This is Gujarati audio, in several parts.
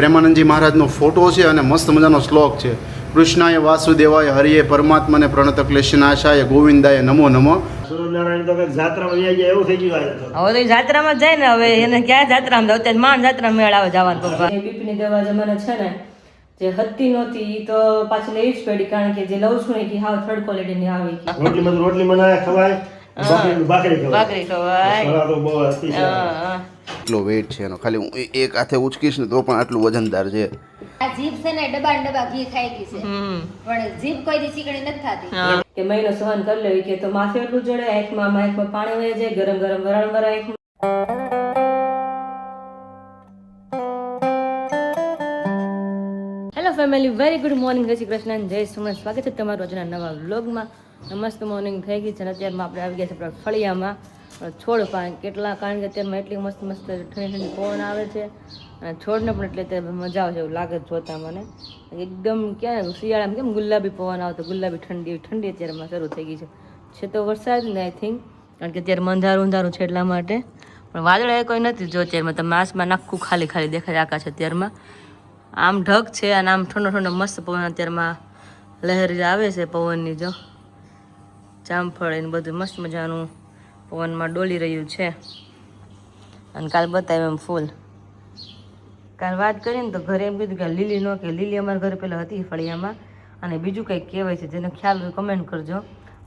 પ્રેમાનંદજી મહારાજનો ફોટો છે અને મસ્ત મજાનો શ્લોક છે. કૃષ્ણાય વાસુદેવાય હરિએ પરમાત્માને પ્રણત ક્લેશનાશાય ગોવિંદાય નમો નમો. સૂર્યનારાયણ તો કંઈક જાત્રામાં વહી ગયા એવું થઈ ગયું આ હવે તો જાત્રામાં જાય ને, હવે એને ક્યાં જાત્રામાં જાય? અત્યારે માંડ જાત્રા મેળ આવે જવાનું. પપ્પા બીપીની દવા જે મને છે ને જે હતી નહોતી એ તો પાછી લેવી જ પડી, કારણ કે જે લઉં છું ને એ હાવ થર્ડ ક્વોલિટીની આવી ગઈ. રોટલી બનાવે ખવાય, ભાખરી ખવાય. તો બહુ હતી છે. એટલો વેઇટ છે એનો, ખાલી હું એક હાથે ઉચકીશ ને તો પણ આટલું વજનદાર છે. આ જીભ છે ને ડબ્બા ને ડબ્બા ઘી ખાઈ ગઈ છે, પણ જીભ કોઈ દી ચીકણી નથી થતી. કે મહિનો સહન કરી લેવી કે તો માથે એટલું ચડે, આંખમાં પાણી વહી જાય, ગરમ ગરમ વરાળ વરાળ આંખમાં. Hello family, very good morning, જય શ્રી કૃષ્ણ, જય સુમન. સ્વાગત છે તમારું આજના નવા વ્લોગમાં. મસ્ત મોર્નિંગ થઈ ગઈ છે અને અત્યારમાં આપણે આવી ગયા છે આપણા ફળિયામાં છોડ પાન કેટલા, કારણ કે અત્યારમાં એટલી મસ્ત મસ્ત ઠંડી ઠંડી પવન આવે છે અને છોડને પણ એટલે અત્યારે મજા આવે છે એવું લાગે જોતા મને. એકદમ ક્યાં શિયાળામાં કેમ ગુલાબી પવન આવતો, ગુલાબી ઠંડી અત્યારમાં શરૂ થઈ ગઈ છે તો વરસાદ ને આઈ થિંક, કારણ કે અત્યારે અંધારું છે એટલા માટે. પણ વાદળા કોઈ નથી જો અત્યારમાં, તમે આસમાં નાખું ખાલી દેખાય આકાશ અત્યારમાં. આમ ઢગ છે અને આમ ઠંડો મસ્ત પવન અત્યારમાં લહેરી આવે છે પવનની. જો જામફળ એને બધું મસ્ત મજાનું પવનમાં ડોલી રહ્યું છે. અને કાલ બતાવ્યું એમ ફૂલ. કાલ વાત કરીએ ને તો ઘરે એમ કીધું કે લીલી ન કે લીલી અમારા ઘરે પહેલાં હતી ફળિયામાં, અને બીજું કંઈક કહેવાય છે જેનો ખ્યાલ હોય કમેન્ટ કરજો.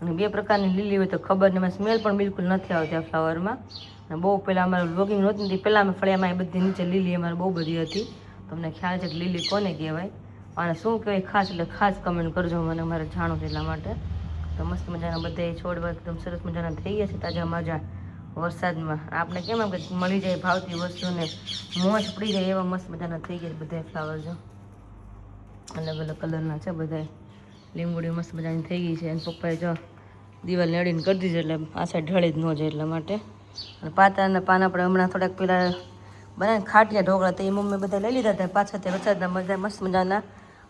અને બે પ્રકારની લીલી હોય તો ખબર ને, એમાં સ્મેલ પણ બિલકુલ નથી આવતી આ ફ્લાવરમાં. અને બહુ પહેલાં અમારે વ્લોગિંગ નહોતી ને પહેલાં અમે ફળિયામાં એ બધી નીચે લીલી અમારે બહુ બધી હતી. તમને ખ્યાલ છે કે લીલી કોને કહેવાય અને શું કહેવાય ખાસ, એટલે ખાસ કમેન્ટ કરજો, મને મારે જાણવું છે એટલા માટે. તો મસ્ત મજાના બધા છોડવા એકદમ સરસ મજાના થઈ ગયા છે તાજા મજા વરસાદમાં. આપણે કેમ આમ કે મળી જાય ભાવતી વસ્તુને મોજ પડી જાય એવા મસ્ત મજાના થઈ ગયા બધા ફ્લાવર. જો અલગ અલગ કલરના છે બધા. લીંબુડી મસ્ત મજાની થઈ ગઈ છે અને પપ્પાએ જો દિવાલ નડીને કરી દીધી એટલે આ સાઈડ ઢળી જ ન જાય એટલા માટે. અને પાતાના પાન આપણે હમણાં થોડાક પેલા બનાવીને ખાટિયા ઢોકળા તો એ મમ્મી બધા લઈ લીધા હતા. પાછા તે વરસાદના મજા મસ્ત મજાના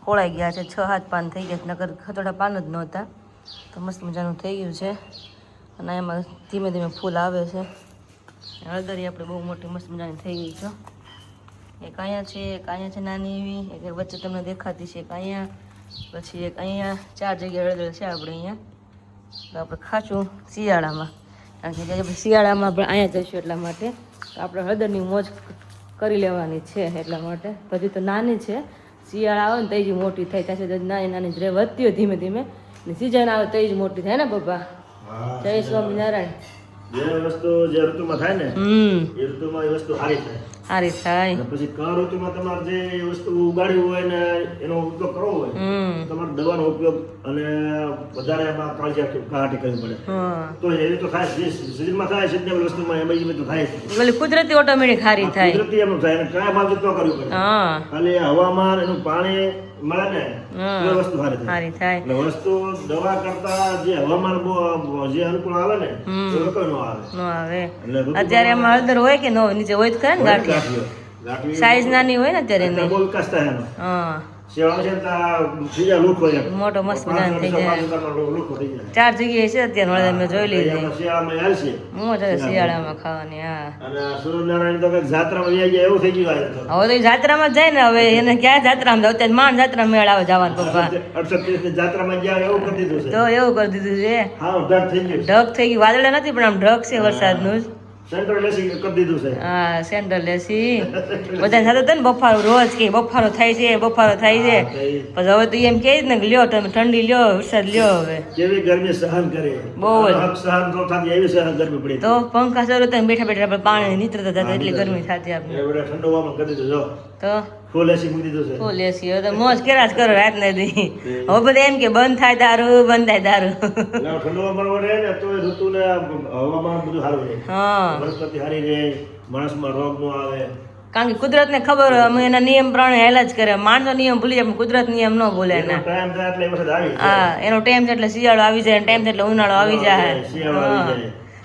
ખોળાઈ ગયા છે. 6-7 પાન થઈ ગયા છે, નકર થોડા પાન જ નહોતા. તો મસ્ત મજાનું થઈ ગયું છે અને એમાં ધીમે ધીમે ફૂલ આવે છે. હળદરી આપણે બહુ મોટી મસ્ત મજાની થઈ ગઈ છે. એક અહીંયા છે નાની એવી, એક વચ્ચે તમને દેખાતી છે, એક અહીંયા, પછી એક અહીંયા. 4 જગ્યાએ હળદર છે આપણે અહીંયા. તો આપણે ખાશું શિયાળામાં, કારણ કે આપણે શિયાળામાં આપણે અહીંયા જઈશું એટલા માટે આપણે હળદરની મોજ કરી લેવાની છે એટલા માટે. પછી તો નાની છે, શિયાળા આવે ને તો જ મોટી થાય, ત્યાં સુધી નાની જ રહે, વધતી હોય ધીમે ધીમે. સીઝન આવે તો જ મોટી થાય ને પપ્પા. જય સ્વામિનારાયણ. જે વસ્તુ જે ઋતુમાં થાય ને એ ઋતુમાં એ વસ્તુ સારી થાય. પછી કયા ઋતુમાં તમારે જે વસ્તુ ઉગાડી હોય ને એનો ઉપયોગ કરવો હોય તમારે દવાનો ઉપયોગ અને વધારે એમાં કાળજી કરવી પડે. તો એવી તો થાય, જે સિઝનમાં થાય સિઝનેબલ વસ્તુમાં એમાં એ બધું થાય છે. કુદરતી ઓટોમેટિક સારી થાય, કુદરતી એમ થાય અને કયા ભાવ ન કરવું પડે. ખાલી હવામાન એનું પાણી મળે ને એ વસ્તુ સારી થાય. એટલે વસ્તુ દવા કરતા જે હવામાન જે અનુકૂળ આવે ને એ લોકો નો આવે. અત્યારે એમાં હળદર હોય કે ન હોય? નીચે હોય તો ખરા ને ગાંઠિયા, સાઈઝ નાની હોય ને અત્યારે બહુ વિકાસ થાય એનો. મોટો મસ્ત મજાનો થઈ જાય. 4 જગ્યાએ છે અત્યારે મેં જોઈ લીધી મોજ શિયાળામાં ખાવાની. હા, સૂર્યનારાયણ તો કંઈક જાત્રામાં વહી ગયા એવું થઈ ગયું. હવે તો જાત્રામાં જાય ને, હવે એને ક્યાં જાત્રામાં જાય? અત્યારે માંડ જાત્રા મેળ આવે જવાનું પપ્પા. 38 જાત્રામાં ગયા એવું કરી દીધું છે. તો એવું કરી દીધું છે. હા, ઢગ થઈ ગયું. ઢગ થઈ ગયું, વાદળા નથી પણ આમ ઢગ છે વરસાદનું જ. સેન્ટ્રલ એસી કરી દીધું છે. હા, સેન્ટ્રલ એસી બધા સાથે હતો ને બફારો, રોજ કે બફારો થાય છે. પછી હવે તો એમ કે ને લ્યો તમે ઠંડી લ્યો, વરસાદ લ્યો. હવે કેવી ગરમી સહન કરે, બહુ જ સહન તો થતી એવી સહન ગરમી પડી. તો પંખા શરૂ થાય બેઠા આપણે પાણી નીતરતા હતા એટલી ગરમી થતી આપણે. ઠંડુ હવામાન કરી દીધું. જો તો ફૂલ એસી મૂકી દીધું છે. ફૂલ એસી હવે તો મોજ કર્યા જ કરો રાત નથી. હવે બધા એમ કે બંધ થાય દારૂ. ઠંડુ હવામાન રહે ને તો ઋતુને હવામાન બધું સારું રહે. હા, વનસ્પતિ સારી રહે, માણસમાં રોગ ન આવે. કારણ કે કુદરત ને ખબર હોય અમે એના નિયમ પ્રમાણે હેલા જ કરે. માણસો નિયમ ભૂલી જાય, કુદરત નિયમ ન ભૂલે. ટાઈમ થાય એટલે વરસાદ આવી જાય. હા, એનો ટાઈમ છે એટલે શિયાળો આવી જાય, ટાઈમ છે એટલે ઉનાળો આવી જાય.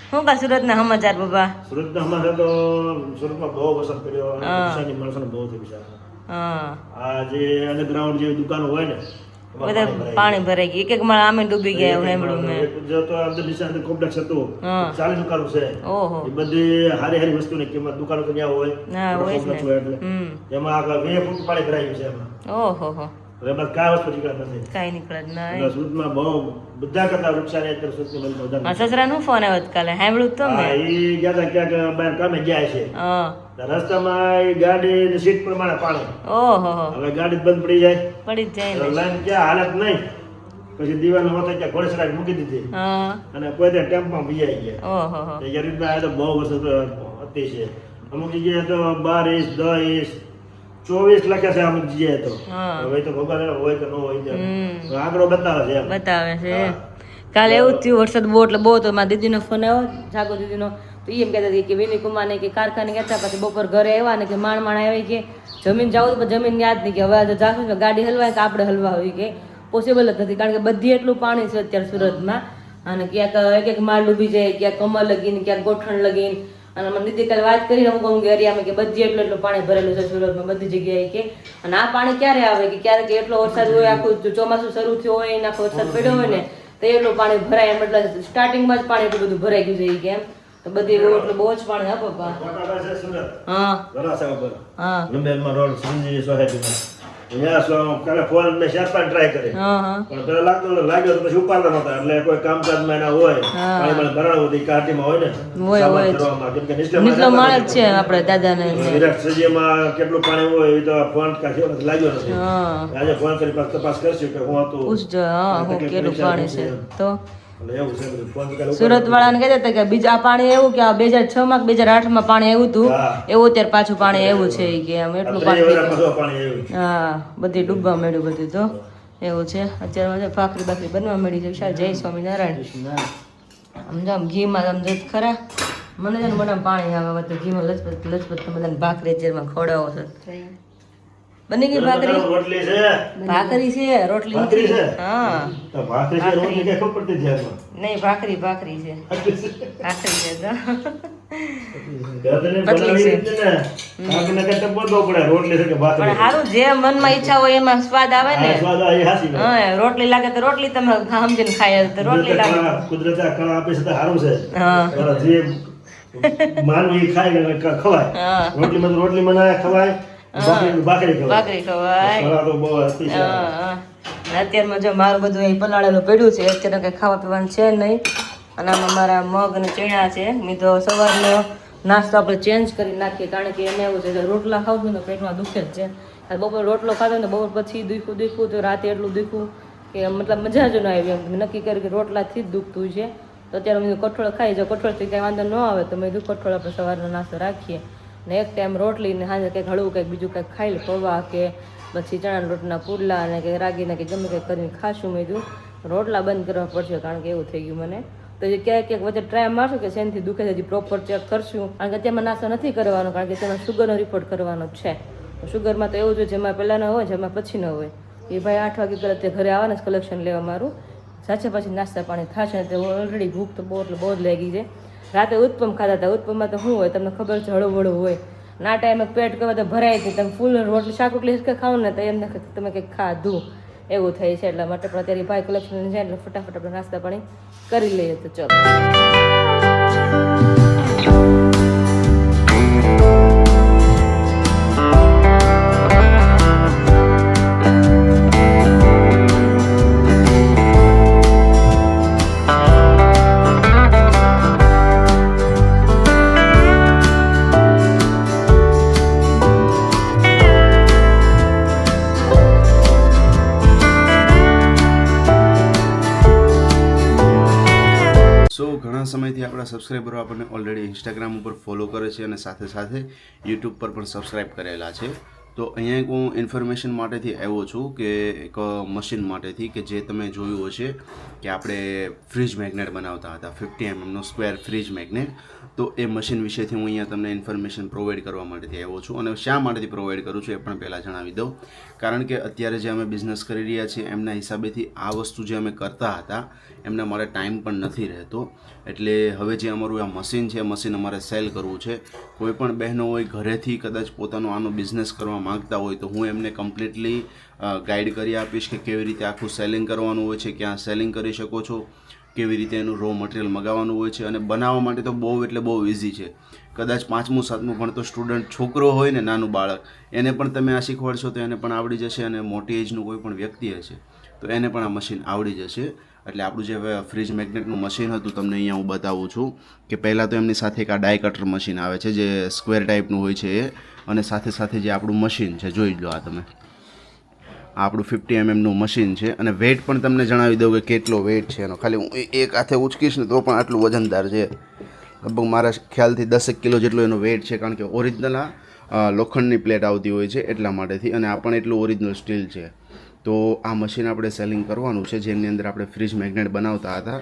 શું કા સુરત ના સમાચાર બાબા? સુરતના સમાચાર તો સુરતમાં બહુ વરસાદ પડ્યો અને માણસોને બહુ થઈ ગયા. આ જે અંડરગ્રાઉન્ડ જે દુકાનો હોય ને બધા પાણી ભરાઈ ગયું, એક એક માળ આમે ડૂબી ગયા એવું સાંભળ્યું મેં. જો તો અંદર નીચે અંદર કોમ્પ્લેક્સ હતું, હા. 40 દુકાનો છે. ઓહો. એ બધી હારી વસ્તુની કિંમત દુકાનો તો ત્યાં હોય. હા, હોય જ ને. કોમ્પ્લેક્સ હોય એટલે. એમાં આગળ 20 ફૂટ પાણી ભરાયું છે એમાં. ઓહો હો, એટલે એમાં કાંઈ વસ્તુ નીકળે નથી. કાંઈ નીકળે જ નહીં. એટલે સુરતમાં બહુ બધા કરતા વૃક્ષાની અત્યારે સુરતની બધી વધારે. મારા સસરાનો ફોન આવ્યો હતો કાલે, સાંભળ્યું તો હા, મેં. ઈ ગયા તા ક્યાંક બહાર કામે ગયા છે. હા. રસ્તામાં ઈ ગાડીની સીટ પ્રમાણે પાણી. ઓહો હો, હવે ગાડી બંધ પડી જાય, પડી જ જાય ને. લાઈન ક્યાં હાલત નહીં, પછી દિવાલનો હોતો ત્યાં ઘોડેસરા મૂકી દીધી હા. અને કોઈ ત્યાં ટેમ્પમાં ભીજાઈ ગયા. ઓહો હો. એ ગરીબના આ તો બહુ વર્ષો હતી છે. અમુક જગ્યાએ તો 12 ઇંચ 10 ઇંચ 24 લખે છે અમુક જગ્યાએ તો. હા. હવે તો ખબર નહીં હોય કે ન હોય ત્યાં. આંકડો બતાવે છે એમ. બતાવે છે. કાલે એવું જ થયું, વરસાદ બહુ એટલે બહુ હતો. મારા દીદીનો ફોન આવ્યો, જાગો દીદીનો, તો એ એમ કહેતા હતી કે વિની કુમારને કે કારખાને કહેતા, પછી બપોર ઘરે આવ્યા ને કે માણ આવી કે જમીન જવું તો જમીન યાદ નહીં કે હવે તો જાશું ને ગાડી હલવાય કે આપણે હલવા હોય કે પોસિબલ જ નથી, કારણ કે બધી એટલું પાણી છે અત્યારે સુરતમાં. અને ક્યાંક એક એક માળ ડૂબી જાય, ક્યાંક કમર લગીને, ક્યાંક ગોઠણ લગીને. અને મને દીદી કાલે વાત કરી અમુક એરિયામાં કે બધી એટલું પાણી ભરેલું છે સુરતમાં બધી જગ્યાએ કે. અને આ પાણી ક્યારે આવે કે ક્યારેક એટલો વરસાદ હોય, આખું ચોમાસું શરૂ થયું હોય ને આખો વરસાદ પડ્યો હોય ને તો એટલું પાણી ભરાય એમ, એટલે સ્ટાર્ટિંગમાં જ પાણી એટલું બધું ભરાઈ ગયું છે કે એમ. તો બધી એટલે બહુ જ પાણી. હા પપ્પા. મોટાભાઈ છે સુરત, હા વરાછા ઉપર, હા નંબરમાં રોડ શ્રીજી સોસાયટીમાં. અહીંયા કાલે ફોન મેં 4-5 ટ્રાય કરી, હા હા પણ પેલા લાગ્યો તો પછી ઉપાડતા નહોતા. એટલે કોઈ કામકાજમાં એના હોય, પાણીમાં ભરાણું હોય, કાઢીમાં હોય ને હોય, સામાન હોય જ. કરવામાં. કેમ કે નીચલો માળ જ છે આપણે દાદાને. વિરાટ સજીમાં કેટલું પાણી હોય એ તો ફોન કાઢ્યો નથી, લાગ્યો નથી. હા આજે ફોન કરી પાછું તપાસ કરશું કે હું હતું. પૂછજો. હા હું કેટલું પાણી છે તો. એટલે એવું છે બધું. ફોન કરી સુરત વાળાને કહેતા હતા કે બીજા આ પાણી એવું કે 2006 માં 2008 માં પાણી આવ્યું હતું હા. એવું અત્યારે પાછું પાણી આવ્યું છે ઈ કે આમ એટલું પાણી થઈ ગયું. પાણી આવ્યું. હા બધી ડૂબવા મળ્યું બધું તો એવું છે. અત્યારે ભાખરી બાખરી બનવા મળી છે. વિશાલ જય સ્વામિનારાયણ. આમ ઘીમાં આમ જો ખરા મને છે ને મોઢામાં પાણી આવે તો ઘીમાં લચપત લચપત તો બધાને ભાખરી અત્યારમાં ખવડાવો છે. બની ગઈ ભાખરી? રોટલી છે, ભાખરી છે, રોટલી ભાખરી નથી. છે? હા તો ભાખરી છે, રોટલી કઈ ખબર પડતી ધ્યાનમાં. નહીં ભાખરી ભાખરી છે, ભાખરી છે તો ઘરને પતલી છે. બનાવી જ ને. ભાખરીને કઈ ટપો દો પડે, રોટલી છે કે પણ ભાખરી. સારું જે મનમાં ઈચ્છા હોય એમાં સ્વાદ આવે ને. આ સ્વાદ આ એ હાચી વાત. હા રોટલી લાગે તો રોટલી તમે સમજીને ખાય તો રોટલી લાગે. કુદરતે આ કળા આપે છે તો સારું છે. હા પણ જે માનવું એ ખાય કે ખવાય. હા રોટલીમાં તો રોટલી બનાવે ખવાય, ભાખરી ખવાય. ભાખરી ખવાય. કળા તો બહુ હતી છે. હા હા. અને અત્યારમાં જો મારું બધું અહીં પલાળેલું પડ્યું છે, અત્યારે કંઈ ખાવા પીવાનું છે નહીં. અને આમાં મારા મગ અને ચણા છે. મેં તો સવારનો નાસ્તો આપણે ચેન્જ કરી નાખીએ, કારણ કે એને એવું છે કે રોટલા ખાવું છું ને પેટમાં દુખે જ છે. બપોર રોટલો ખાધો ને બપોર પછી દુખવું તો રાતે એટલું દુખવું કે મતલબ મજા જ ન આવી. એમ નક્કી કરી કે રોટલાથી જ દુખતું છે. તો અત્યારે મેં કઠોળ ખાઈ, જો કઠોળથી કંઈ વાંધો ન આવે તો મેં કઠોળ આપણે સવારનો નાસ્તો રાખીએ ને એક ટાઈમ રોટલી ને સાંજે કંઈક હળવું કંઈક બીજું કંઈક ખાઈ લે, પૌવા કે પછી ચણાના લોટના પુડલા અને કે રાગીના કે ગમે કંઈક કરીને ખાશું. મેં કીધું રોટલા બંધ કરવા પડશે, કારણ કે એવું થઈ ગયું મને. તો એ ક્યાંક ક્યાંક વચ્ચે ટ્રાય મારશું કે શેનથી દુખે છે, હજી પ્રોપર ચેક કરશું. કારણ કે તેમાં નાસ્તો નથી કરવાનો, કારણ કે તેમાં શુગરનો રિપોર્ટ કરવાનો છે. શુગરમાં તો એવું છે જેમાં પહેલાં ન હોય જેમાં પછી ન હોય. એ ભાઈ 8 વાગે કદાચ તે ઘરે આવવાના જ કલેક્શન લેવા મારું. સાચે પછી નાસ્તા પાણી થશે. તો ઓલરેડી ભૂખ તો બહુ એટલે બહુ જ લાગી છે. રાતે ઉત્પમ ખાતા હતા. ઉત્પમમાં તો શું હોય તમને ખબર છે, હળવું હળવું હોય. ના ટાઈમે પેટ કરવા તો ભરાય જ નહીં. તમે ફૂલ રોટલી શાક રોટલી કે ખાવ ને તો એમને તમે કંઈક ખાધું એવું થાય છે. એટલા માટે પણ અત્યારે ભાઈ કલેક્શન જાય એટલે ફટાફટ આપણે નાસ્તા પાણી કરી લઈએ. તો ચલો ઘણા સમયથી આપણા સબસ્ક્રાઈબરો આપણને ઓલરેડી ઇન્સ્ટાગ્રામ ઉપર ફોલો કરે છે અને સાથે સાથે યુટ્યુબ પર પણ સબસ્ક્રાઈબ કરેલા છે. તો અહીંયા એક હું ઇન્ફોર્મેશન માટેથી આવ્યો છું કે એક મશીન માટેથી કે જે તમે જોયું હશે કે આપણે ફ્રીજ મેગ્નેટ બનાવતા હતા 50 mm સ્ક્વેર ફ્રીજ મેગ્નેટ. તો એ મશીન વિશેથી હું અહીંયા તમને ઇન્ફોર્મેશન પ્રોવાઈડ કરવા માટેથી આવ્યો છું. અને શા માટેથી પ્રોવાઈડ કરું છું એ પણ પહેલાં જણાવી દઉં. કારણ કે અત્યારે જે અમે બિઝનેસ કરી રહ્યા છીએ એમના હિસાબેથી આ વસ્તુ જે અમે કરતા હતા એમના મારે ટાઈમ પણ નથી રહેતો. એટલે હવે જે અમારું આ મશીન છે, મશીન અમારે સેલ કરવું છે. કોઈ પણ બહેનો હોય ઘરેથી કદાચ પોતાનો આનો બિઝનેસ કરવા માંગતા હોય તો હું એમને કમ્પ્લીટલી ગાઈડ કરી આપીશ કે કેવી રીતે આખું સેલિંગ કરવાનું હોય છે, ક્યાં સેલિંગ કરી શકો છો, કેવી રીતે એનું રો મટીરિયલ મગાવવાનું હોય છે. અને બનાવવા માટે તો બહુ એટલે બહુ ઇઝી છે. કદાચ 5મું 7મું ભણતો સ્ટુડન્ટ છોકરો હોય ને, નાનું બાળક, એને પણ તમે આ શીખવાડશો તો એને પણ આવડી જશે. અને મોટી એજનું કોઈ પણ વ્યક્તિ હશે તો એને પણ આ મશીન આવડી જશે. એટલે આપણું જે ફ્રીજ મેગ્નેટનું મશીન હતું તમને અહીંયા હું બતાવું છું કે પહેલાં તો એમની સાથે એક આ ડાય કટર મશીન આવે છે જે સ્ક્વેર ટાઈપનું હોય છે એ, અને સાથે સાથે જે આપણું મશીન છે જોઈ લો. આ તમે આપણું 50 mmનું મશીન છે. અને વેઇટ પણ તમને જણાવી દઉં કે કેટલો વેઇટ છે એનો. ખાલી હું એક હાથે ઉચકીશ ને તો પણ આટલું વજનદાર છે. લગભગ મારા ખ્યાલથી 10 કિલો જેટલો એનો વેઇટ છે, કારણ કે ઓરિજિનલ આ લોખંડની પ્લેટ આવતી હોય છે એટલા માટેથી. અને આ પણ એટલું ઓરિજિનલ સ્ટીલ છે. તો આ મશીન આપણે સેલિંગ કરવાનું છે, જેની અંદર આપણે ફ્રીજ મેગ્નેટ બનાવતા હતા.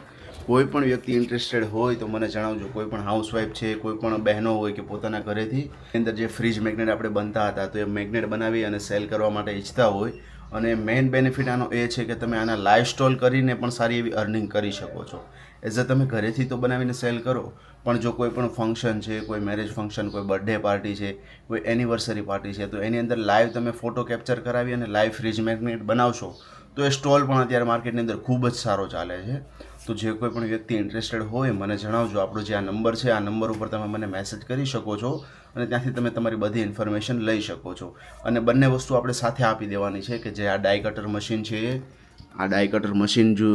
કોઈ પણ વ્યક્તિ ઇન્ટરેસ્ટેડ હોય તો મને જણાવજો. કોઈ પણ હાઉસવાઈફ છે, કોઈ પણ બહેનો હોય કે પોતાના ઘરેથી અંદર જે ફ્રીજ મેગ્નેટ આપણે બનતા હતા તો એ મેગ્નેટ બનાવી અને સેલ કરવા માટે ઈચ્છતા હોય. અને મેઇન બેનિફિટ આનો એ છે કે તમે આના લાઈવ સ્ટોલ કરીને પણ સારી એવી અર્નિંગ કરી શકો છો. એઝ તમે ઘરેથી તો બનાવીને સેલ કરો, પણ જો કોઈ પણ ફંક્શન છે, કોઈ મેરેજ ફંક્શન, કોઈ બર્થડે પાર્ટી છે, કોઈ એનિવર્સરી પાર્ટી છે, તો એની અંદર લાઈવ તમે ફોટો કેપ્ચર કરાવી અને લાઈવ ફ્રીજ મેગ્નેટ બનાવશો તો એ સ્ટોલ પણ અત્યારે માર્કેટની અંદર ખૂબ જ સારો ચાલે છે. તો જે કોઈ પણ વ્યક્તિ ઇન્ટરેસ્ટેડ હોય મને જણાવજો. આપણો જે આ નંબર છે આ નંબર ઉપર તમે મને મેસેજ કરી શકો છો અને ત્યાંથી તમે તમારી બધી ઇન્ફોર્મેશન લઈ શકો છો. અને બંને વસ્તુ આપણે સાથે આપી દેવાની છે કે જે આ ડાય કટર મશીન છે આ ડાય કટર મશીન જો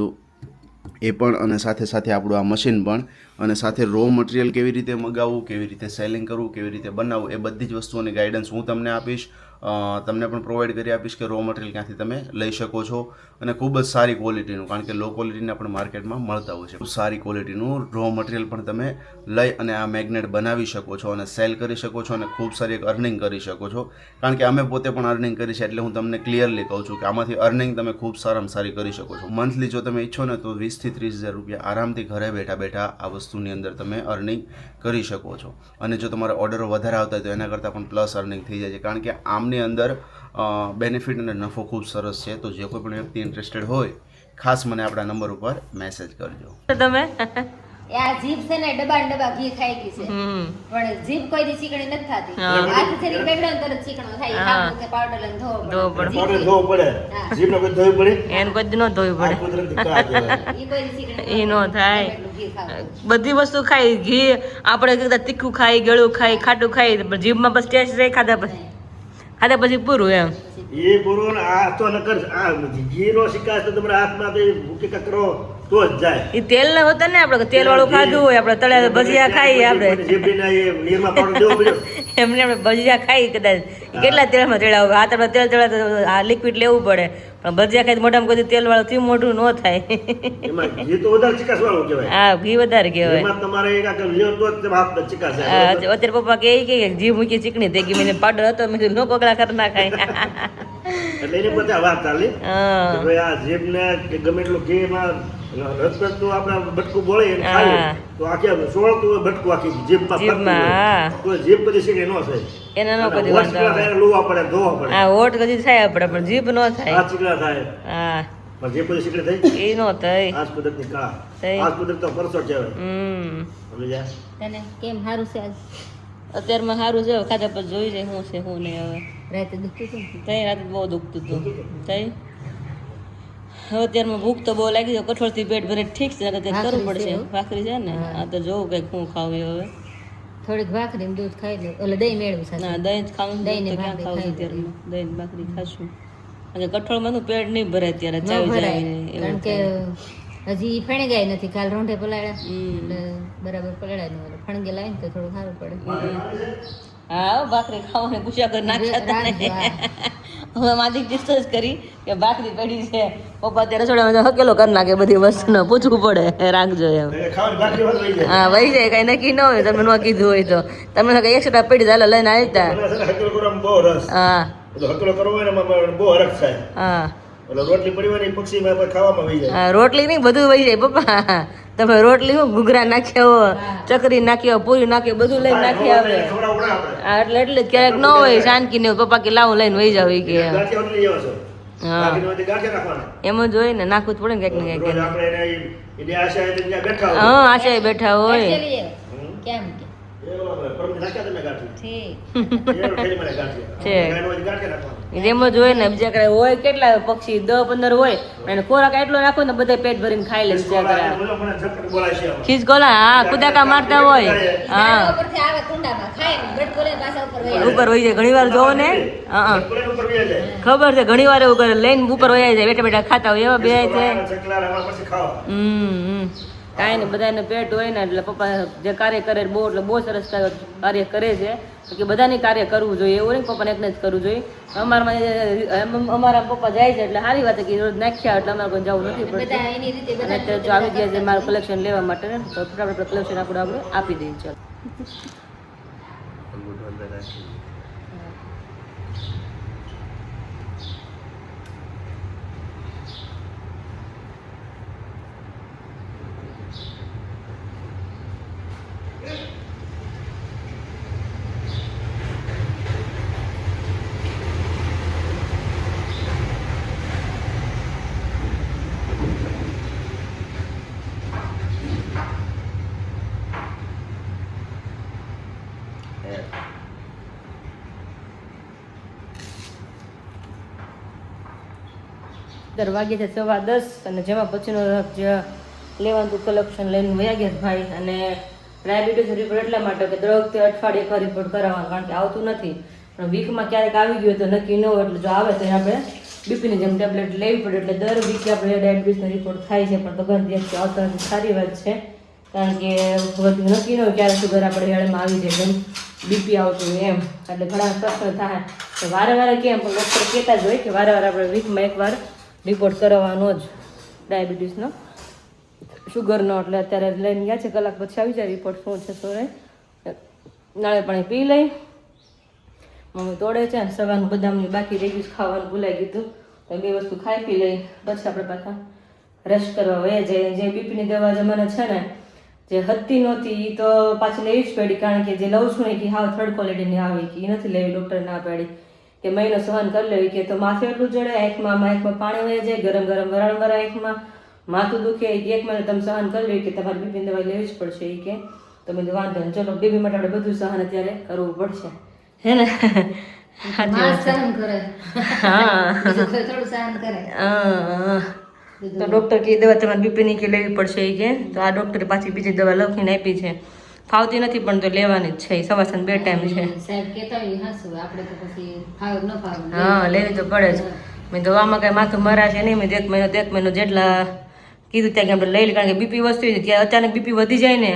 એ પણ, અને સાથે સાથે આપણું આ મશીન પણ, અને સાથે રો મટીરિયલ કેવી રીતે મગાવવું, કેવી રીતે સેલિંગ કરવું, કેવી રીતે બનાવવું, એ બધી જ વસ્તુઓની ગાઈડન્સ હું તમને આપીશ. તમને પણ પ્રોવાઈડ કરી આપીશ કે રો મટીરિયલ ક્યાંથી તમે લઈ શકો છો. અને ખૂબ જ સારી ક્વોલિટીનું, કારણ કે લો ક્વોલિટીના પણ માર્કેટમાં મળતા હોય છે. ખૂબ સારી ક્વોલિટીનું રો મટીરિયલ પણ તમે લઈ અને આ મેગ્નેટ બનાવી શકો છો અને સેલ કરી શકો છો અને ખૂબ સારી એક અર્નિંગ કરી શકો છો. કારણ કે અમે પોતે પણ અર્નિંગ કરી છે, એટલે હું તમને ક્લિયરલી કહું છું કે આમાંથી અર્નિંગ તમે ખૂબ સારામાં સારી કરી શકો છો. મંથલી જો તમે ઈચ્છો ને તો 20 થી 30,000 રૂપિયા આરામથી ઘરે બેઠા બેઠા આ વસ્તુની અંદર તમે અર્નિંગ કરી શકો છો. અને જો તમારા ઓર્ડરો વધારે આવતા હોય તો એના કરતાં પણ પ્લસ અર્નિંગ થઈ જાય છે. કારણ કે આમની અંદર બેનિફિટ અને નફો ખૂબ સરસ છે. તો જે કોઈ પણ વ્યક્તિ ઇન્ટરેસ્ટેડ હોય ખાસ મને આપણા નંબર ઉપર મેસેજ કરજો. તમે આ જીભ છે ને ડબ્બા ઘી ખાઈ ગઈ છે, પણ જીભ કોઈ દી ચીકણી નથી થાતી. હાથથી બગડે ને તરત ચીકણો થાય. ખાવું કે પાવડર લઈને ધોવો પડે. પાવડર ધોવો પડે, જીભને કોઈ ધોવી પડે, એને કોઈ દી ન ધોવી પડે. આ કુદરતી કાળ કહેવાય. ઈ કોઈ દી ચીકણી એ નો થાય. એટલું ઘી ખાવું. બધી વસ્તુ ખાઈ, ઘી આપણે કદાચ તીખું ખાઈ, ગળું ખાઈ, ખાટું ખાઈ, પણ જીભમાં બસ ટેસ્ટ રહે. ખાધા પછી પૂરું એમ. એ પૂરું. આ તો નકર આ ઘીનો શિકાયત તો તમારા હાથમાં તો ભૂકી કરો તો જ જાય. એ તેલ ના હોતા ને, આપણે તેલ વાળું ખાધું હોય, આપણે તળ્યા ભજીયા ખાઈએ, આપણે જીભીના એ નીરમાં પાવડર દેવો પડ્યો. એમને આપણે ભજીયા ખાઈ કદાચ કેટલા તેલમાં તેડા હોય. આ તેલ તેડા આ લિક્વિડ લેવું પડે, પણ ભજીયા ખાઈ મોઢામાં કોઈ તેલ વાળું થી મોઢું ન થાય. એમાં ઘી તો વધારે ચિકાસ વાળું કહેવાય. હા, ઘી વધારે કહેવાય. એમાં તમારે એક આ લ્યો તો જ હાથ ચિકાસ જાય. અત્યારે પપ્પા કે ઘી મૂકી ચીકણી થઈ ગઈ, મને પાવડર હતો, મેં કીધું નો કોકડા કરી નાખાય. એટલે એની બધા વાત ચાલી કે ભાઈ આ જીભને કે ગમે એટલું ઘી એમાં રસરસ તો આપણે બટકું બોળે એને ખાઈએ તો આખી સોળતું બટકું આખી જીભમાં તો જીભ બધી શીખે ન થાય. એને નો કદી વાંધો લોવા પડે, ધોવા પડે. હા, ઓટ કદી થાય આપણે, પણ જીભ નો થાય. આ ચીકણા થાય. હા, પણ જીભ બધી શીખે થઈ એ નો થાય. આજ કુદરતની કાળ. આજ કુદરત તો પરસો કહેવાય. સમજી જાય. તને કેમ હારું છે આજ? અત્યારમાં સારું છે, ખાધા પછી જોઈ જાય શું છે શું નહીં. હવે રાતે દુખતું હતું ને? તઈ રાતે બહુ દુખતું હતું. તઈ હવે અત્યારમાં ભૂખ તો બહુ લાગી છે. કઠોળથી પેટ ભરે ઠીક છે, અત્યારે કરવું પડશે. ભાખરી છે ને, આ તો જોવું કંઈક શું ખાવું હવે. થોડીક ભાખરી ને દૂધ ખાઈ લો, એટલે દહીં મેળવું સાથે. ના, દહીં જ ખાવું. દહીં તો ક્યાં ખાવું છે અત્યારમાં? દહીં ને ભાખરી ખાશું. અને કઠોળમાં તો પેટ નહીં ભરાય અત્યારે, ચાવી જાય. કારણ કે હજી ફણી ગયા નથી. કાલ રોંઢે પલાળ્યા એટલે બરાબર પલાળ્યા નહીં. ફણગે લાવીને તો થોડું સારું પડે. હા, ભાખરી ખાવાને ગુસ્સા કરી નાખ્યા. હવે માથી ડિસ્કસ કરી કે ભાખરી પડી છે, પપ્પા ત્યારે રસોડામાં હકેલો કરી નાખે. બધી વસ્તુને પૂછવું પડે, રાખજો એમ. હા, વહી જાય, કઈ નક્કી ન હોય. તમે ન કીધું હોય તો તમે કઈ એક્સ્ટ્રા પડી ચાલો લઈને આવતા. હા, હા, રોટલી પડી હોય ને પક્ષીમાં ખાવામાં વહી જાય. હા, રોટલી નહીં બધું વહી જાય પપ્પા. તમે રોટલી શું ઘૂઘરા નાખ્યા, ચકરી નાખ્યો, પૂરી નાખ્યો, બધું લઈને નાખી આવે. હા, એટલે ક્યારેક ન હોય શાનકી ને પપ્પા કે લાવું લઈને વહી જાવ કે. હા, એમ જ હોય ને, નાખવું જ પડે ને કંઈક ને કંઈક. હા, આશાએ બેઠા હોય. કેમ કે એમ જ હોય ને બીજા કરે હોય કેટલા પક્ષી 10-15 હોય અને ખોરાક એટલો નાખો ને બધા પેટ ભરીને ખાઈ લે બીજા કરે ખીસગોલા હા કુદાકા મારતા હોય હા ઉપરથી આવે કુંડામાં ખાય ને બટકો લઈને પાછા ઉપર વહી ઉપર હોય જાય ઘણી વાર જોવો ને હા ખબર છે ઘણી વાર એવું કરે લઈને ઉપર વહી જાય બેઠા બેઠા ખાતા હોય એવા બે છે કાંઈ નહીં બધાને પેટ હોય ને એટલે પપ્પા જે કાર્ય કરે બહુ સરસ કાર્ય કરે છે કે બધાની કાર્ય કરવું જોઈએ એવું નહીં પપ્પાને એકને જ કરવું જોઈએ અમારા પપ્પા જાય છે એટલે સારી વાત છે કે રોજ નાખ્યા એટલે અમારે કોઈ જવું નથી પડતું બધા એની રીતે બધા અત્યારે જો આવી ગયા છે મારું કલેક્શન લેવા માટે ને તો ફટાફટ કલેક્શન આપણે આપી દઈએ ચાલો વાગ્યા છે 10:15 અને જેમાં પછીનો જે લેવાનું કલેક્શન લઈને વયા ગયા ભાઈ અને ડાયાબિટીસ રિપોર્ટ એટલા માટે કે દર વખતે અઠવાડિયે એક રિપોર્ટ કરાવવાનો કારણ કે આવતું નથી પણ વીકમાં ક્યારેક આવી ગયું તો નક્કી ન હોય એટલે જો આવે તો આપણે બીપીની જેમ ટેબ્લેટ લેવી પડે એટલે દર વીકે આપણે ડાયાબિટીસનો રિપોર્ટ થાય છે પણ ભગવાન દિવસથી આવતા નથી સારી વાત છે કારણ કે નક્કી ન હોય ક્યારે સુગર આપણે હેળમાં આવી જાય જેમ બીપી આવતું હોય એમ એટલે ઘણા પ્રશ્ન થાય તો વારે વારે કેમ પણ ડૉક્ટર કહેતા જ હોય કે વારે વારે આપણે વીકમાં એકવાર રિપોર્ટ કરાવવાનો જ ડાયાબિટીસનો શુગરનો એટલે અત્યારે લઈને ગયા છે કલાક પછી આવી જાય રિપોર્ટ શું છે શું રહે નાળે પાણી પી લઈ મમ્મી તોડે છે અને સવારનું બદામની બાકી રહી ગયું ખાવાનું ભૂલાઈ ગયું તો બે વસ્તુ ખાઈ પી લઈ પછી આપણે પાછા રેસ્ટ કરવા વયા જાય જે બીપીની દવા જે મને છે ને જે હતી નહોતી એ તો પાછી લેવી જ પડી કારણ કે જે લઉં છું ને કે હાવ થર્ડ ક્વોલિટીની આવી કે એ નથી લેવી ડૉક્ટરે ના પાડી કે મહિનો સહન કરી લેવી કે તો માથે એટલું જડે આંખમાં પાણી વહી જાય ગરમ ગરમ વરાળ આંખમાં માથું દુખે એક મહિને તમે સહન કરી લેવી કે તમારે બીપીની દવા લેવી જ પડશે એ કે તમે તો વાંધો નહીં ચલો બેબી માટે આપણે બધું સહન અત્યારે કરવું પડશે હે ને સહન કરે હા થોડું સહન કરે તો ડૉક્ટર કે દવા તમારે બીપીની કે લેવી પડશે એ કે તો આ ડૉક્ટરે પાછી બીજી દવા લખીને આપી છે ફાવતી નથી પણ તો લેવાની જ છે સવાર સાંજ 2 ટાઈમ છે સાહેબ કહેતા હોય હાસું આપણે તો પછી ફાવ ન ફાવ હા લેવી તો પડે જ મેં દવામાં કાંઈ માથું મરાશે નહીં મેં એક મહિનો જેટલા કીધું ત્યાં કે આપણે લઈ લે કારણ કે બીપી વસ્તુ છે ત્યાં અચાનક બીપી વધી જાય ને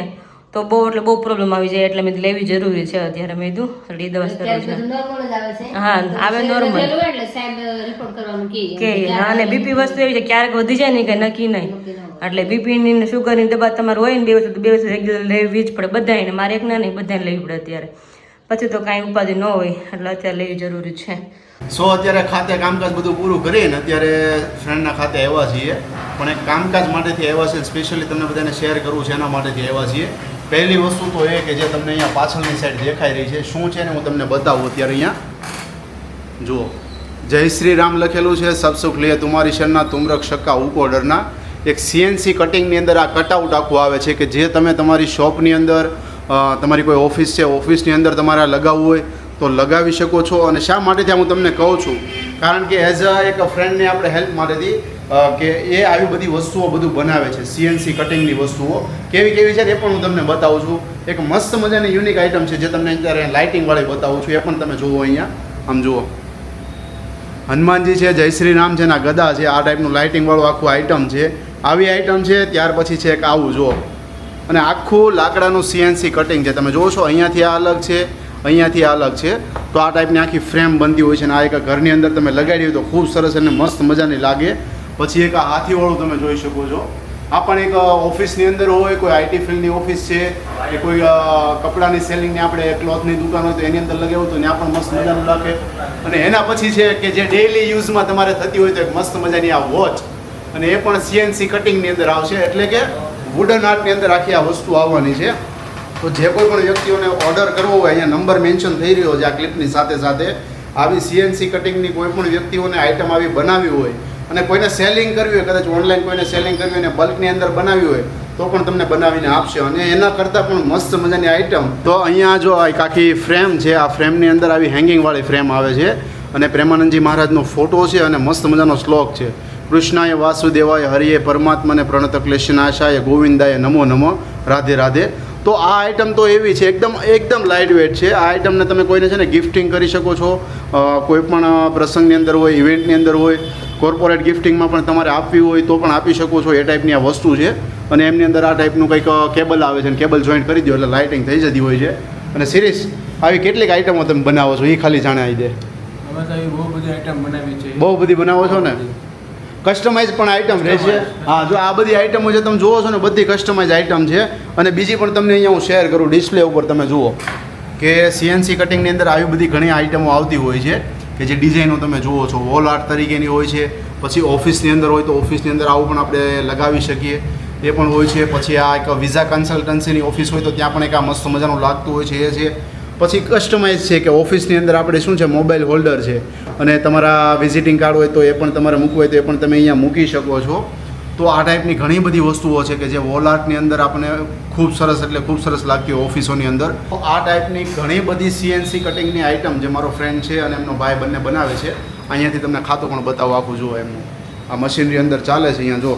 તો બહુ પ્રોબ્લેમ આવી જાય એટલે મેં લેવી જરૂરી છે અત્યારે મેં કીધું એટલે એ દવા શરૂ છે નોર્મલ જ આવે છે હા આવે નોર્મલ એટલે સાહેબ રિપોર્ટ કરવાનું કે હા અને બીપી વસ્તુ એવી છે ક્યારેક વધી જાય ને કંઈ નક્કી નહીં એટલે બીપીની ને શુગરની દવા તમારે હોય ને 2 વસ્તુ રેગ્યુલર લેવી જ પડે બધાને મારે એક ના નહીં બધાને લેવી પડે અત્યારે પછી તો કાંઈ ઉપાધિ ન હોય એટલે અત્યારે લેવી જરૂરી છે અત્યારે ખાતે કામકાજ બધું પૂરું કરીને અત્યારે ફ્રેન્ડના ખાતે આવ્યા છીએ પણ એક કામકાજ માટેથી આવ્યા છે સ્પેશિયલી તમને બધાને શેર કરવું છે એના માટેથી આવ્યા છીએ પહેલી વસ્તુ તો એ કે જે તમને અહીંયા પાછળની સાઈડ દેખાઈ રહી છે શું છે ને હું તમને બતાવું અત્યારે અહીંયા જુઓ જય શ્રી રામ લખેલું છે સબ સુખ લે તુમારી શરના તુમ રખ શક્કા ઉકોડરના એક સીએનસી કટિંગની અંદર આ કટઆઉટ આખું આવે છે કે જે તમે તમારી શોપની અંદર તમારી કોઈ ઓફિસ છે ઓફિસની અંદર તમારે લગાવવું હોય તો લગાવી શકો છો અને શા માટેથી હું તમને કહું છું કારણ કે એઝ અ એક ફ્રેન્ડને આપણે હેલ્પ માટેથી કે એ આવી બધી વસ્તુઓ બધું બનાવે છે સીએનસી કટિંગની વસ્તુઓ કેવી કેવી છે એ પણ હું તમને બતાવું છું એક મસ્ત મજાની યુનિક આઇટમ છે જે તમને અત્યારે લાઇટિંગવાળી બતાવું છું એ પણ તમે જુઓ અહીંયા આમ જુઓ હનુમાનજી છે જય શ્રી રામ છે ને ગદા છે આ ટાઈપનું લાઇટિંગવાળું આખું આઇટમ છે આવી આઇટમ છે ત્યાર પછી છે એક આવું જુઓ અને આખું લાકડાનું સીએનસી કટિંગ છે તમે જુઓ છો અહીંયાથી આ અલગ છે અહીંયાથી આ અલગ છે તો આ ટાઈપની આખી ફ્રેમ બનતી હોય છે અને આ એક ઘરની અંદર તમે લગાડી હોય તો ખૂબ સરસ અને મસ્ત મજાની લાગે પછી એક આ હાથીવાળું તમે જોઈ શકો છો આ પણ એક ઓફિસની અંદર હોય કોઈ આઈટી ફિલ્ડની ઓફિસ છે કે કોઈ કપડાની સેલિંગની આપણે ક્લોથની દુકાન હોય તો એની અંદર લગાવ્યું તો ત્યાં પણ મસ્ત મજાનું લાગે અને એના પછી છે કે જે ડેઇલી યુઝમાં તમારે થતી હોય તો એક મસ્ત મજાની આ વોચ અને એ પણ સીએનસી કટિંગની અંદર આવશે એટલે કે વુડન આર્ટની અંદર આખી આ વસ્તુ આવવાની છે તો જે કોઈ પણ વ્યક્તિઓને ઓર્ડર કરવો હોય અહીંયા નંબર મેન્શન થઈ રહ્યો છે આ ક્લિપની સાથે સાથે આવી સીએનસી કટિંગની કોઈ પણ વ્યક્તિઓને આઇટમ આવી બનાવવી હોય અને કોઈને સેલિંગ કરવી હોય, કદાચ ઓનલાઈન કોઈને સેલિંગ કરવી હોય અને બલ્કની અંદર બનાવ્યું હોય તો પણ તમને બનાવીને આપશે. અને એના કરતાં પણ મસ્ત મજાની આઈટમ. તો અહીંયા જો આ આખી ફ્રેમ છે, આ ફ્રેમની અંદર આવી હેંગિંગવાળી ફ્રેમ આવે છે અને પ્રેમાનંદજી મહારાજનો ફોટો છે અને મસ્ત મજાનો શ્લોક છે. કૃષ્ણાય વાસુદેવાય હરિએ પરમાત્માને પ્રણત ક્લેશનાશાય ગોવિંદાય નમો નમો રાધે રાધે. તો આ આઈટમ તો એવી છે એકદમ લાઇટ વેટ છે. આ આઈટમને તમે કોઈને છે ને ગિફ્ટિંગ કરી શકો છો, કોઈ પણ પ્રસંગની અંદર હોય, ઇવેન્ટની અંદર હોય, કોર્પોરેટ ગિફ્ટિંગમાં પણ તમારે આપવી હોય તો પણ આપી શકો છો. એ ટાઈપની આ વસ્તુ છે. અને એમની અંદર આ ટાઈપનું કંઈક કેબલ આવે છે અને કેબલ જોઈન્ટ કરી દો એટલે લાઇટિંગ થઈ જતી હોય છે. અને સિરીઝ આવી કેટલીક આઈટમો તમે બનાવો છો એ ખાલી જાણે આવી દે. બહુ બધી આઈટમ બનાવી છે. બહુ બધી બનાવો છો ને? કસ્ટમાઇઝ પણ આઈટમ રહેશે. હા, જો આ બધી આઈટમો જે તમે જુઓ છો ને બધી કસ્ટમાઇઝ આઈટમ છે. અને બીજી પણ તમને અહીંયા હું શેર કરું, ડિસ્પ્લે ઉપર તમે જુઓ કે CNC કટિંગની અંદર આવી બધી ઘણી આઈટમો આવતી હોય છે કે જે ડિઝાઇનો તમે જુઓ છો વોલ આર્ટ તરીકેની હોય છે. પછી ઓફિસની અંદર હોય તો ઓફિસની અંદર આવું પણ આપણે લગાવી શકીએ એ પણ હોય છે. પછી આ એક વિઝા કન્સલ્ટન્સીની ઓફિસ હોય તો ત્યાં પણ એક આ મસ્ત મજાનું લાગતું હોય છે એ છે. પછી કસ્ટમાઇઝ છે કે ઓફિસની અંદર આપણે શું છે મોબાઈલ હોલ્ડર છે અને તમારા વિઝિટિંગ કાર્ડ હોય તો એ પણ તમારે મૂકવું હોય તો એ પણ તમે અહીંયા મૂકી શકો છો. તો આ ટાઈપની ઘણી બધી વસ્તુઓ છે કે જે વોલ આર્ટની અંદર આપણને ખૂબ સરસ લાગતી હોય ઓફિસોની અંદર. તો આ ટાઈપની ઘણી બધી CNC કટિંગની આઈટમ જે મારો ફ્રેન્ડ છે અને એમનો ભાઈ બંને બનાવે છે. અહીંયાથી તમને ખાતું પણ બતાવો આખું જુઓ એમનું. આ મશીનરી અંદર ચાલે છે. અહીંયા જો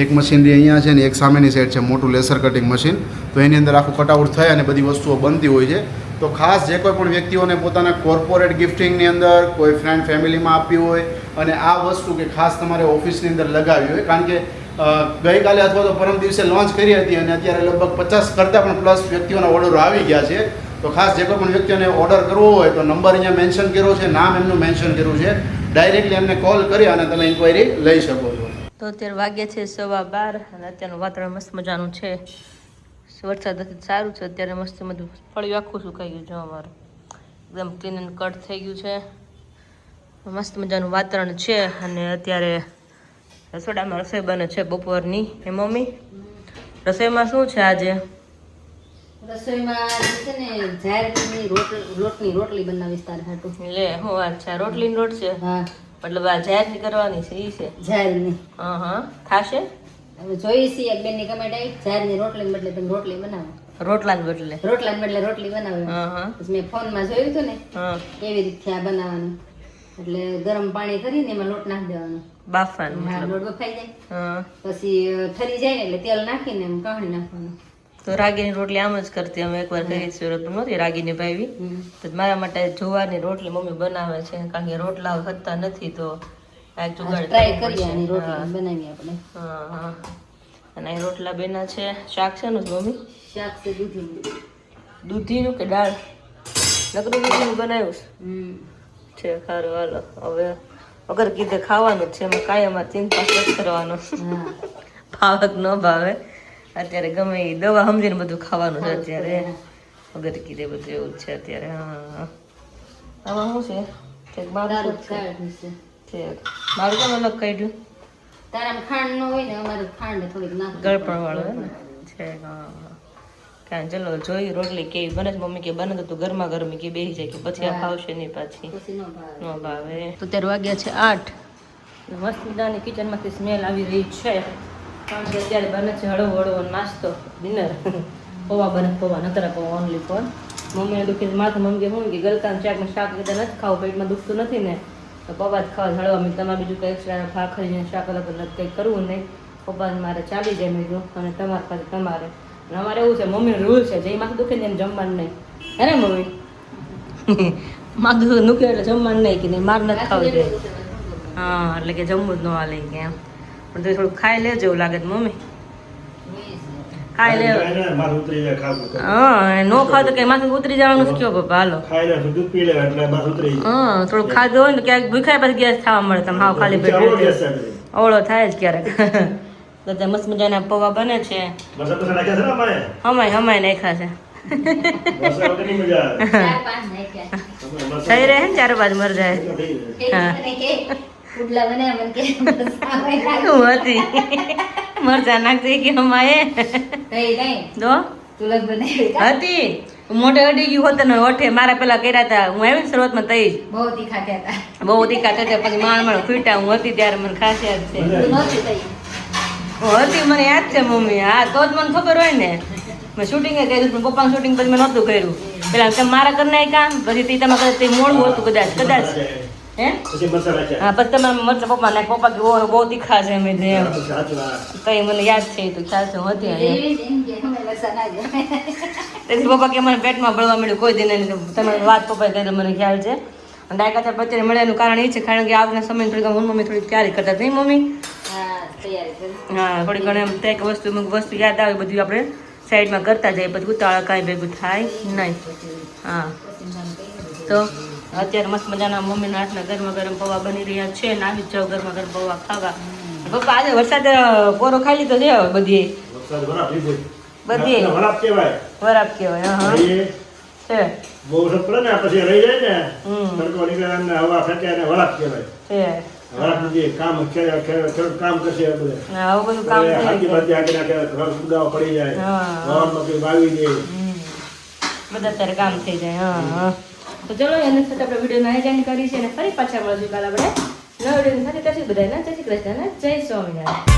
એક મશીનરી અહીંયા છે ને એક સામેની સાઈડ છે મોટું લેસર કટિંગ મશીન. તો એની અંદર આખું કટઆઉટ થાય અને બધી વસ્તુઓ બનતી હોય છે. તો ખાસ જે કોઈ પણ વ્યક્તિઓને પોતાના કોર્પોરેટ ગિફ્ટિંગની અંદર કોઈ ફ્રેન્ડ ફેમિલીમાં આપવી હોય અને આ વસ્તુ કે ખાસ તમારે ઓફિસની અંદર લગાવી હોય, કારણ કે ગઈકાલે અથવા તો પરમ દિવસે લોન્ચ કરી હતી અને અત્યારે લગભગ 50 કરતાં પણ પ્લસ વ્યક્તિઓના ઓર્ડરો આવી ગયા છે. તો ખાસ જે કોઈ પણ વ્યક્તિઓને ઓર્ડર કરવો હોય તો નંબર અહીંયા મેન્શન કર્યો છે, નામ એમનું મેન્શન કર્યું છે. ડાયરેક્ટલી એમને કોલ કરી અને તમે ઇન્ક્વાયરી લઈ શકો છો. તો અત્યારે વાગ્યા છે 12:15 અને અત્યારનું વાતાવરણ મસ્ત મજાનું છે. વરસાદ નથી, સારું છે. અત્યારે મસ્ત બધું ફળિયું આખું સુકાઈ ગયું છે અમારું, એકદમ ક્લીન એન્ડ કટ થઈ ગયું છે. મસ્ત મજાનું વાતાવરણ છે. અને અત્યારે રસોડામાં રસોઈ બને છે બપોરની. એ મમ્મી રસોઈમાં શું છે આજે? રસોઈમાં છે ને જાહેરની રોટલી બનાવીશ તારે હાટું. લે હું અચ્છા રોટલી રોટ છે. હા, મતલબ આ જાહેરની કરવાની છે ઈ છે? જાહેરની. હા થાશે. હવે જોઈ છીએ એક બેનની કમેન્ટ આવી, જાહેરની રોટલી બદલે તમે રોટલી બનાવો. રોટલાને બદલે રોટલી બનાવે. પછી મેં ફોનમાં જોયું હતું ને કેવી રીતે આ બનાવવાનું. એટલે ગરમ પાણી કરીને એમાં લોટ નાખી દેવાનો, બાફવાનું. લોટ બફાઈ જાય પછી ઠરી જાય ને એટલે તેલ નાખીને એમ કાઢી નાખવાનું. તો રાગીની રોટલી આમ જ કરતી. અમે એકવાર કરી સુરત નહોતી રાગીની ભાવી, તો મારા માટે જુવારની રોટલી મમ્મી બનાવે છે, કારણ કે રોટલા હતા નથી તો ટ્રાય કરીએ આની રોટલી બનાવી આપણે. હા. અને અહીં રોટલા બેના છે. શાક છે નું મમ્મી? શાક છે દૂધીનું કે દાળ? નકરું દૂધીનું બનાવ્યું છે. ખારું હાલો હવે વગર કીધે ખાવાનું છે. એમાં કાંઈ અમારે ચિંતા નથી કરવાનો, ભાવે કે ન ભાવે. અત્યારે ગમે એ દવા સમજીને બધું ખાવાનું છે અત્યારે, વગર કીધે બધું એવું છે અત્યારે. હા, આમાં શું છે? મારું કેમ અલગ કાઢ્યું? તારામાં ખાંડ ન હોય ને, અમારે ખાંડ થોડીક નાખ ગળપણ વાળો હે ને છે. હા, કાંઈ ચલો જોઈ રોટલી કેવી બને છે. મમ્મી કે બને તો તું ગરમા ગરમી કે બેસી જાય કે પછી આ ભાવશે નહીં, પાછી ન ભાવે. તો ત્યારે વાગ્યા છે 8. મસ્ત મજાની કિચનમાંથી સ્મેલ આવી રહી છે, કારણ કે અત્યારે બને છે હળવો નાસ્તો, ડિનર. પૌવા બને, પૌવા નકરા પૌવા ઓનલી ફોર. મમ્મીને દુખી માથું. મમ્મી કે શું કે ગલકાનું શાક કીધા નથી ખાવું, પેટમાં દુખતું નથી ને તો પપ્પા જ ખાવા હળવા. મેં તમારે બીજું કંઈ એક્સ્ટ્રા ભાખરીને શાક અલગ કંઈ કરવું નહીં. પપ્પાને મારે ચાલી જાય મેં અને તમારે પાસે તમારે. અને અમારે એવું છે મમ્મીનો રૂલ છે, જે માથું દુખે ને એને જમવાનું નહીં. હે ને મમ્મી? માથું દુખે એટલે જમવાનું નહીં કે નહીં, માર નથી ખાવું જોઈએ. હા, એટલે કે જમવું જ ન હાલે કે એમ. પણ તો થોડુંક ખાઈ લેજો એવું લાગે મમ્મી. ખાઈ લે. હા, નો ખાવ તો કઈ માથું ઉતરી જવાનું જ કયો પપ્પા. હાલો હા, થોડું ખાધું હોય ને ક્યાંક ભૂખાય પછી ગેસ થવા મળે. તમે હાવ ખાલી પેટ અવળો થાય જ ક્યારેક. તો ત્યાં મસ્ત મજાના પૌવા બને છે. હમાય નાખ્યા છે. થઈ રહે ને 4-5 મર જાય. મરચા નાખતી કે હમાય તો તુલક બનાવી કા? હતી મોઢે અડી ગયું હોત ને ઓઠે મારા પેલા કર્યા હતા હું આવી ને શરૂઆતમાં તઈ બહુ તીખા થયા હતા. બહુ તીખા થતા પછી માણ ફૂટ્યા હું હતી ત્યારે મને ખાસ યાદ છે તું નહોતી તઈ. હું હતી મને યાદ છે મમ્મી હા તો જ મને ખબર હોય ને મેં શૂટિંગ કર્યું પણ પપ્પાનું શૂટિંગ પછી મેં નહોતું કર્યું પેલા તમે મારા કરી નાખ્યા પછી તે તમે કદાચ તે મોડું હતું કદાચ હે પછી મસાલા છે હા પછી તમે મતલબ પપ્પા નાખ પપ્પા કે ઓર બહુ તીખા છે મેં એમ પછી સાચું આ કઈ મને યાદ છે એ તો ખ્યાલ છે હું હતી અહીંયા. એવી જ એમ કે અમે લસણ ના જાય. તેથી પપ્પા કે મને પેટમાં બળવા મળ્યું કોઈ દિન નહીં તમે વાત પપ્પાએ કરી મને ખ્યાલ છે અને ડાયકા પછી મળ્યાનું કારણ એ છે કારણ કે આજના સમય થોડીક હું મમ્મી થોડીક તૈયારી કરતા હતી મમ્મી હા તૈયારી કરી. હા થોડી ઘણી એમ કંઈક વસ્તુ યાદ આવે બધું આપણે સાઈડમાં કરતા જઈએ પછી ઉતાવળા કાંઈ ભેગું થાય નહીં હા તો અત્યારે મસ્ત મજાના મમ્મીના હાથના ગરમા ગરમ પૌવા બની રહ્યા છે ને આવી જ જાવ ગરમા ગરમ પૌવા ખાવા પપ્પા આજે વરસાદ કોરો ખાઈ લીધો છે બધી વરસાદ વરાપ લીધો. બધી વરાપ કહેવાય. વરાપ કહેવાય હા એ છે બહુ વરસાદ પડે ને પછી રહી જાય ને હમ તડકો નીકળે અને હવા ફેંકે અને વરાપ કહેવાય. છે વરાપ જે કામ ખેડૂત કામ કરશે આ બધે. ના, આવું બધું કામ હવે થાય હાથી છે. બાથી આગળ નાખે, ઘર સુગાવો પડી જાય હા. વાવણમાં કંઈ વાવી દે. બધા અત્યારે કામ થઈ જાય હા હા તો ચલો એની સાથે આપણે વિડીયોનો આયોજન કરી છે અને ફરી પાછા મળશું કાલે આપણે નવા વિડીયોની સાથે ત્યાં સુધી બધાને જય શ્રી કૃષ્ણ અને જય સ્વામિનારાયણ.